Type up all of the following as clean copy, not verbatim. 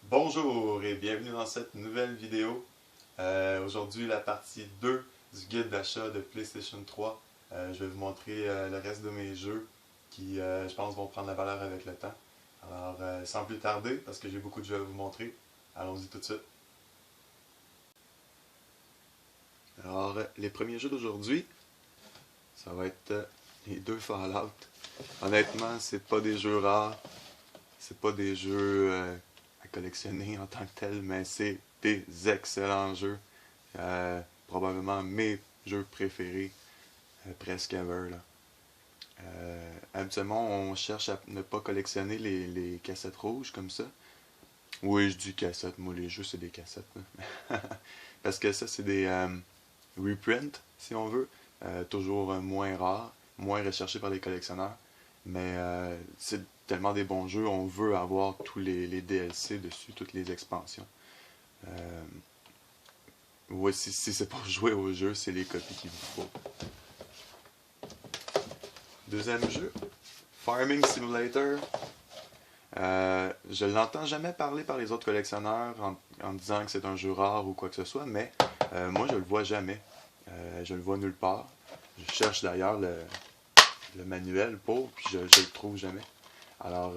Bonjour et bienvenue dans cette nouvelle vidéo. Aujourd'hui, la partie 2 du guide d'achat de PlayStation 3. Je vais vous montrer le reste de mes jeux qui, je pense, vont prendre la valeur avec le temps. Alors, sans plus tarder, parce que j'ai beaucoup de jeux à vous montrer, allons-y tout de suite. Alors, les premiers jeux d'aujourd'hui, ça va être les deux Fallout. Honnêtement, c'est pas des jeux rares, c'est pas des jeux à collectionner en tant que tel, mais c'est des excellents jeux. Probablement mes jeux préférés, presque ever. Là. Habituellement, on cherche à ne pas collectionner les cassettes rouges comme ça. Oui, je dis cassettes, moi les jeux c'est des cassettes. Parce que ça c'est des reprints, si on veut. Toujours moins rares, moins recherchés par les collectionneurs. Mais c'est tellement des bons jeux, on veut avoir tous les DLC dessus, toutes les expansions. Ouais, si c'est pour jouer au jeu, c'est les copies qu'il vous faut. Deuxième jeu, Farming Simulator. Je l'entends jamais parler par les autres collectionneurs en disant que c'est un jeu rare ou quoi que ce soit, mais moi je le vois jamais. Je le vois nulle part. Je cherche d'ailleurs le manuel pour, puis je le trouve jamais. Alors,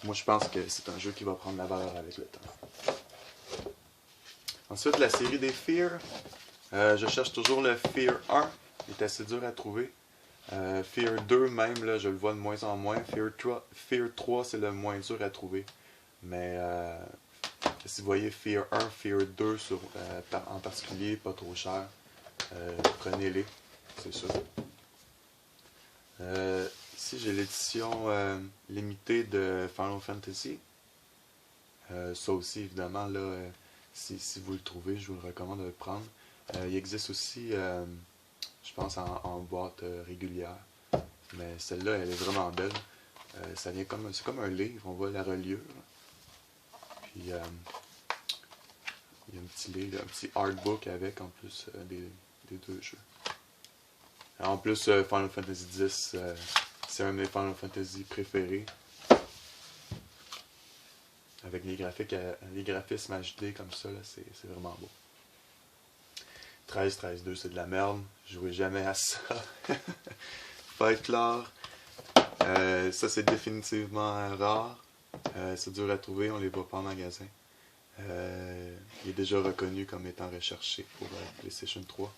moi je pense que c'est un jeu qui va prendre la valeur avec le temps. Ensuite, la série des Fear. Je cherche toujours le Fear 1. Il est assez dur à trouver. Fear 2 même, là, je le vois de moins en moins. Fear 3 c'est le moins dur à trouver. Mais si vous voyez Fear 1, Fear 2 en particulier, pas trop cher, prenez-les, c'est sûr. Ici j'ai l'édition limitée de Final Fantasy. Ça aussi évidemment, là, si vous le trouvez, je vous le recommande de le prendre. Il existe aussi, je pense, en boîte régulière. Mais celle-là, elle est vraiment belle. Ça vient c'est comme un livre, on voit la reliure. Puis il y a un petit livre, un petit artbook avec en plus des deux jeux. En plus, Final Fantasy X, c'est un de mes Final Fantasy préférés. Avec les graphismes HD comme ça, c'est vraiment beau. 13-13-2, c'est de la merde. Je jouais jamais à ça. Fight Club. Ça, c'est définitivement rare. C'est dur à trouver, on les voit pas en magasin. Il est déjà reconnu comme étant recherché pour PlayStation 3.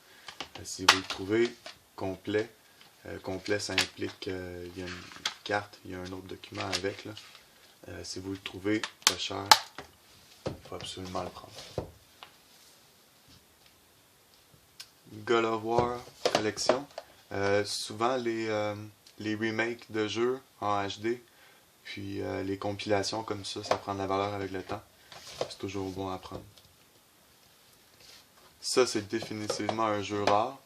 Si vous le trouvez complet, complet ça implique qu'il y a une carte, il y a un autre document avec. Là. Si vous le trouvez pas cher, il faut absolument le prendre. God of War collection. Souvent les remakes de jeux en HD, puis les compilations comme ça prend de la valeur avec le temps. C'est toujours bon à prendre. Ça, c'est définitivement un jeu rare.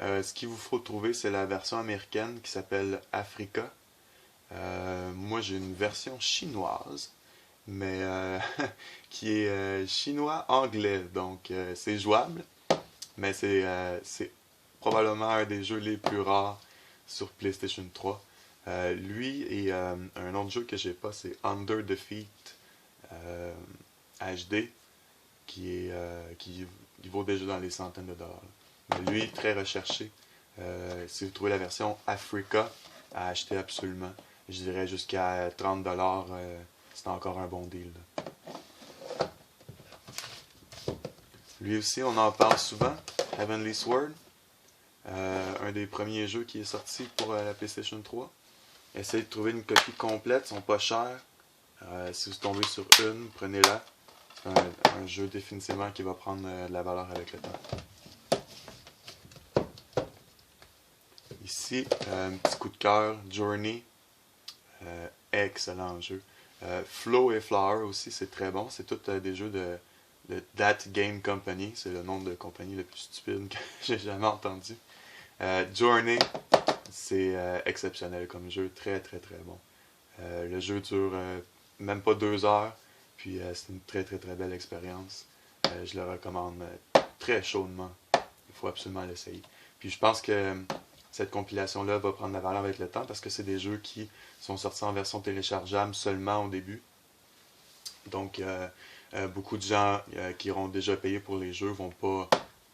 Ce qu'il vous faut trouver, c'est la version américaine qui s'appelle Africa. Moi, j'ai une version chinoise, mais qui est chinois-anglais, donc c'est jouable, mais c'est probablement un des jeux les plus rares sur PlayStation 3. Lui et un autre jeu que j'ai pas, c'est Under the Feet HD, qui vaut déjà dans les centaines de dollars. Mais lui, très recherché. Si vous trouvez la version Africa, à acheter absolument. Je dirais jusqu'à 30$, c'est encore un bon deal. Lui aussi, on en parle souvent. Heavenly Sword. Un des premiers jeux qui est sorti pour la PlayStation 3. Essayez de trouver une copie complète, ils sont pas chers. Si vous tombez sur une, prenez-la. C'est un jeu définitivement qui va prendre de la valeur avec le temps. Ici, un petit coup de cœur, Journey. Excellent jeu. Flow et Flower aussi, c'est très bon. C'est tous des jeux de That Game Company. C'est le nom de compagnie le plus stupide que j'ai jamais entendu. Journey, c'est exceptionnel comme jeu. Très très très bon. Le jeu dure même pas 2 heures. Puis c'est une très très très belle expérience. Je le recommande très chaudement. Il faut absolument l'essayer. Puis je pense que cette compilation-là va prendre la valeur avec le temps parce que c'est des jeux qui sont sortis en version téléchargeable seulement au début. Donc, beaucoup de gens qui auront déjà payé pour les jeux vont pas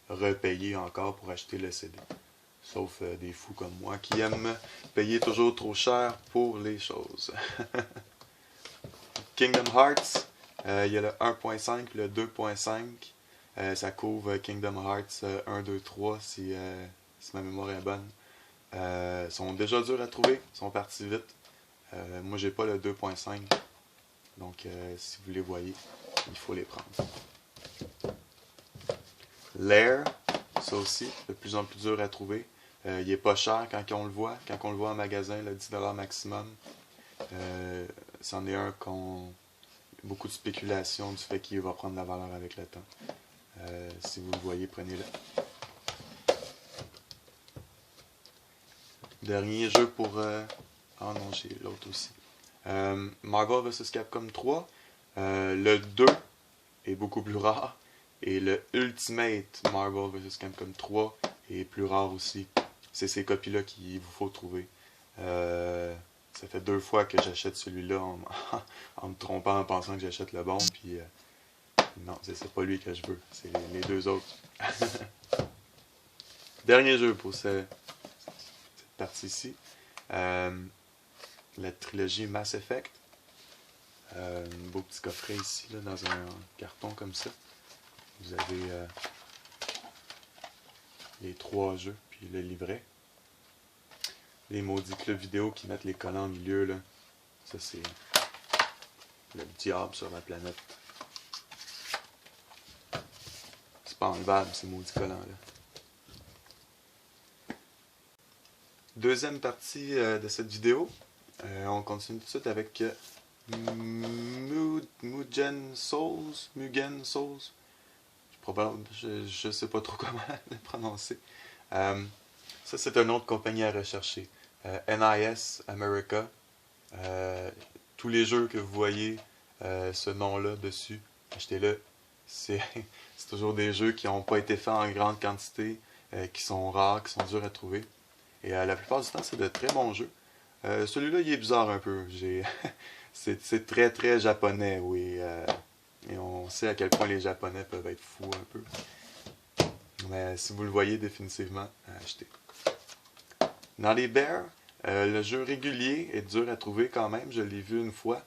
repayer encore pour acheter le CD. Sauf des fous comme moi qui aiment payer toujours trop cher pour les choses. Kingdom Hearts, il y a le 1.5 et le 2.5. Ça couvre Kingdom Hearts 1, 2, 3 si ma mémoire est bonne. Sont déjà durs à trouver, sont partis vite. Moi j'ai pas le 2.5, donc si vous les voyez, il faut les prendre. Lair, ça aussi, de plus en plus dur à trouver. Il est pas cher quand on le voit. Quand on le voit en magasin, le 10$ maximum. C'en est un qu'on... Beaucoup de spéculation du fait qu'il va prendre la valeur avec le temps. Si vous le voyez, prenez-le. Dernier jeu pour... Ah non, j'ai l'autre aussi. Marvel vs Capcom 3. Le 2 est beaucoup plus rare. Et le Ultimate Marvel vs Capcom 3 est plus rare aussi. C'est ces copies-là qu'il vous faut trouver. Ça fait 2 fois que j'achète celui-là en me trompant en pensant que j'achète le bon. Puis non, c'est pas lui que je veux. C'est les 2 autres. Dernier jeu pour cette partie-ci. La trilogie Mass Effect. Un beau petit coffret ici, là, dans un carton comme ça. Vous avez les 3 jeux, puis le livret. Les maudits clubs vidéo qui mettent les collants au milieu, là. Ça, c'est le diable sur la planète. C'est pas enlevable, ces maudits collants-là. Deuxième partie de cette vidéo. On continue tout de suite avec Mugen Souls. Je sais pas trop comment le prononcer. Ça, c'est une autre compagnie à rechercher. NIS America. Tous les jeux que vous voyez ce nom-là dessus, achetez-le. C'est toujours des jeux qui n'ont pas été faits en grande quantité, qui sont rares, qui sont durs à trouver. Et la plupart du temps, c'est de très bons jeux. Celui-là, il est bizarre un peu. C'est très très japonais, oui. Et on sait à quel point les Japonais peuvent être fous un peu. Mais si vous le voyez définitivement, achetez. Naughty Bear, le jeu régulier est dur à trouver quand même. Je l'ai vu une fois,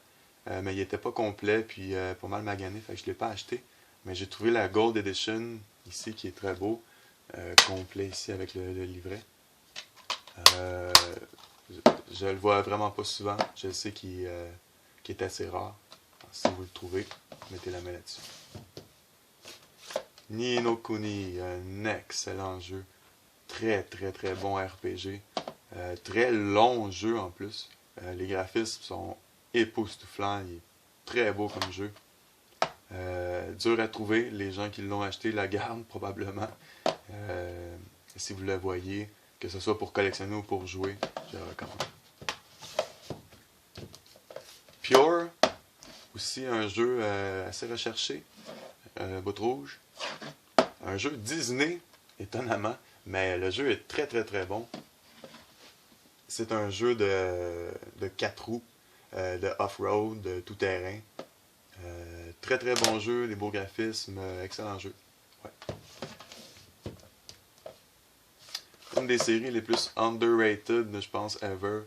mais il n'était pas complet, puis pas mal magané, fait que je ne l'ai pas acheté. Mais j'ai trouvé la Gold Edition ici, qui est très beau, complet ici avec le livret. Je le vois vraiment pas souvent. Je sais qu'il est assez rare. Alors, si vous le trouvez, mettez la main là-dessus. Ni no Kuni, un excellent jeu. Très très très bon RPG. Très long jeu en plus. Les graphismes sont époustouflants. Il est très beau comme jeu. Dur à trouver. Les gens qui l'ont acheté la gardent probablement. Si vous le voyez, que ce soit pour collectionner ou pour jouer, je le recommande. Pure, aussi un jeu assez recherché, bout rouge. Un jeu Disney, étonnamment, mais le jeu est très très très bon. C'est un jeu de 4 roues, de off-road, de tout-terrain. Très très bon jeu, des beaux graphismes, excellent jeu. Ouais. Une des séries les plus underrated, je pense, ever.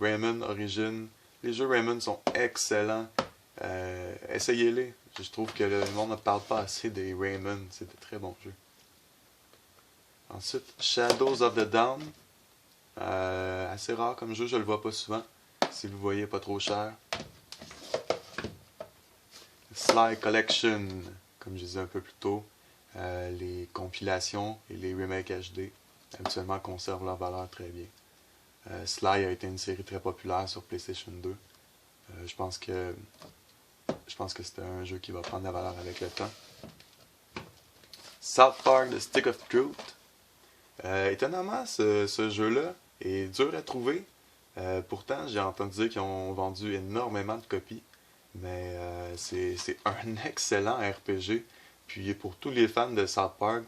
Rayman Origins. Les jeux Rayman sont excellents. Essayez-les. Je trouve que le monde ne parle pas assez des Rayman. C'est de très bons jeux. Ensuite, Shadows of the Dawn. Assez rare comme jeu, je le vois pas souvent. Si vous voyez, pas trop cher. Sly Collection, comme je disais un peu plus tôt. Les compilations et les remakes HD habituellement conservent leur valeur très bien. Sly a été une série très populaire sur PlayStation 2. Je pense que c'était un jeu qui va prendre la valeur avec le temps. South Park The Stick of Truth. Étonnamment, ce jeu-là est dur à trouver. Pourtant, j'ai entendu dire qu'ils ont vendu énormément de copies. Mais c'est un excellent RPG. Puis pour tous les fans de South Park,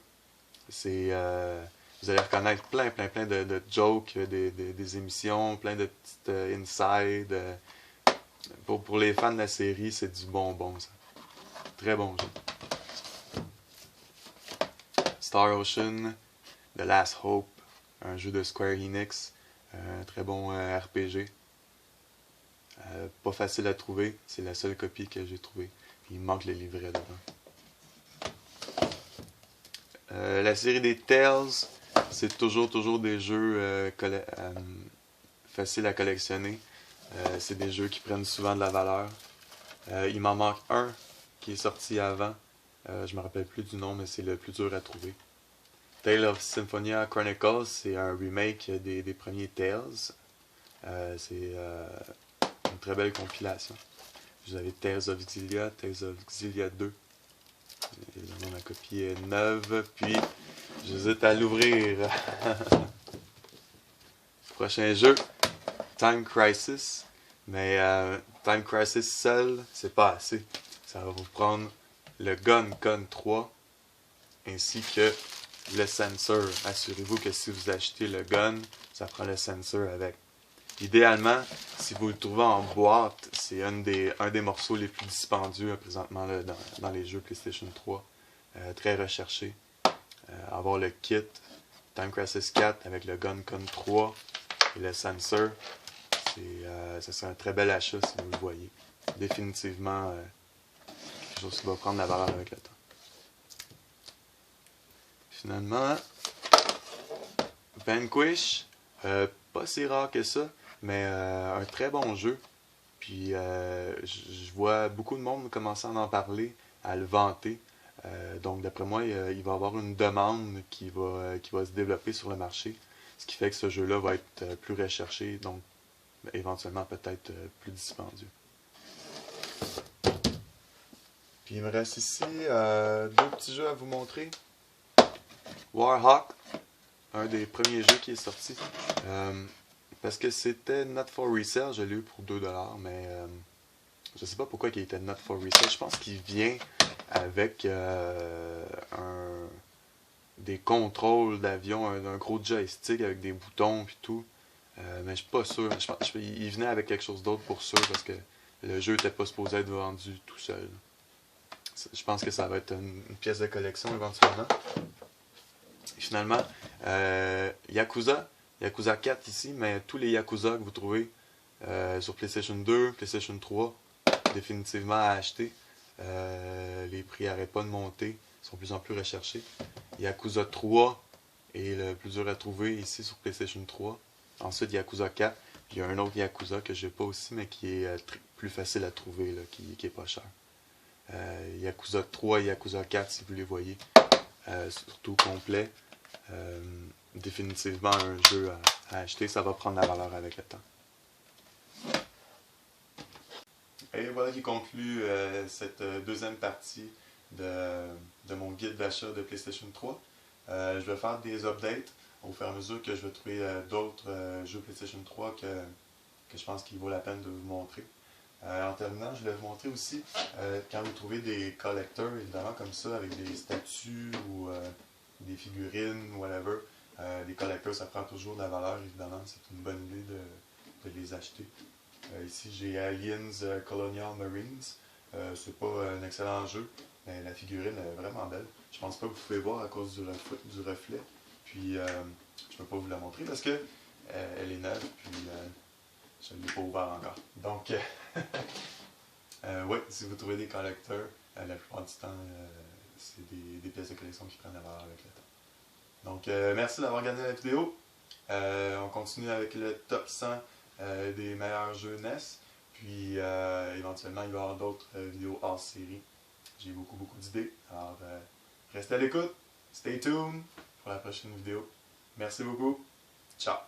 vous allez reconnaître plein de jokes, des émissions, plein de petites inside. Pour les fans de la série, c'est du bonbon, ça. Très bon jeu. Star Ocean, The Last Hope, un jeu de Square Enix, un très bon RPG. Pas facile à trouver, c'est la seule copie que j'ai trouvée. Il manque le livret dedans. La série des Tales, c'est toujours des jeux faciles à collectionner. C'est des jeux qui prennent souvent de la valeur. Il m'en manque un qui est sorti avant. Je me rappelle plus du nom, mais c'est le plus dur à trouver. Tale of Symphonia Chronicles, c'est un remake des premiers Tales. C'est une très belle compilation. Vous avez Tales of Xillia, Tales of Xillia 2. Évidemment, ma copie est neuve, puis j'hésite à l'ouvrir. Prochain jeu, Time Crisis. Mais Time Crisis seul, c'est pas assez. Ça va vous prendre le Gun 3 ainsi que le sensor. Assurez-vous que si vous achetez le gun, ça prend le sensor avec. Idéalement, si vous le trouvez en boîte, c'est un des morceaux les plus dispendieux présentement là, dans les jeux PlayStation 3. Très recherché. Avoir le kit Time Crisis 4 avec le Gun 3 et le sensor, ça serait un très bel achat si vous le voyez. Définitivement quelque chose qui va prendre la valeur avec le temps. Finalement, Vanquish, pas si rare que ça, mais un très bon jeu. Puis je vois beaucoup de monde commencer à en parler, à le vanter. Donc d'après moi, il va y avoir une demande qui va se développer sur le marché. Ce qui fait que ce jeu-là va être plus recherché, donc éventuellement peut-être plus dispendieux. Puis il me reste ici deux petits jeux à vous montrer. Warhawk, un des premiers jeux qui est sorti. Parce que c'était not for resale, je l'ai eu pour 2$, mais je sais pas pourquoi il était not for resale. Je pense qu'il vient avec des contrôles d'avion, un gros joystick avec des boutons et tout. Mais je suis pas sûr. Il venait avec quelque chose d'autre pour sûr parce que le jeu n'était pas supposé être vendu tout seul. Je pense que ça va être une pièce de collection éventuellement. Et finalement, Yakuza 4 ici, mais tous les Yakuza que vous trouvez sur PlayStation 2, PlayStation 3, définitivement à acheter. Les prix n'arrêtent pas de monter, ils sont de plus en plus recherchés. Yakuza 3 est le plus dur à trouver ici sur PlayStation 3. Ensuite, Yakuza 4. Il y a un autre Yakuza que j'ai pas aussi, mais qui est plus facile à trouver, là, qui est pas cher. Yakuza 3 et Yakuza 4, si vous les voyez. Surtout complet. Définitivement un jeu à acheter, ça va prendre la valeur avec le temps. Et voilà qui conclut cette deuxième partie de mon guide d'achat de PlayStation 3. Je vais faire des updates au fur et à mesure que je vais trouver d'autres jeux PlayStation 3 que je pense qu'il vaut la peine de vous montrer. En terminant, je vais vous montrer aussi quand vous trouvez des collecteurs, évidemment, comme ça, avec des statues ou des figurines, whatever. Les collecteurs, ça prend toujours de la valeur, évidemment. C'est une bonne idée de les acheter. Ici, j'ai Aliens Colonial Marines. C'est pas un excellent jeu, mais la figurine est vraiment belle. Je pense pas que vous pouvez voir à cause du reflet. Puis, je peux pas vous la montrer parce que elle est neuve, puis je ne l'ai pas ouvert encore. Donc, ouais, si vous trouvez des collecteurs, la plupart du temps, c'est des pièces de collection qui prennent la valeur avec le temps. Donc, merci d'avoir regardé la vidéo. On continue avec le top 100 des meilleurs jeux NES. Puis, éventuellement, il va y avoir d'autres vidéos hors série. J'ai beaucoup d'idées. Alors, restez à l'écoute. Stay tuned pour la prochaine vidéo. Merci beaucoup. Ciao.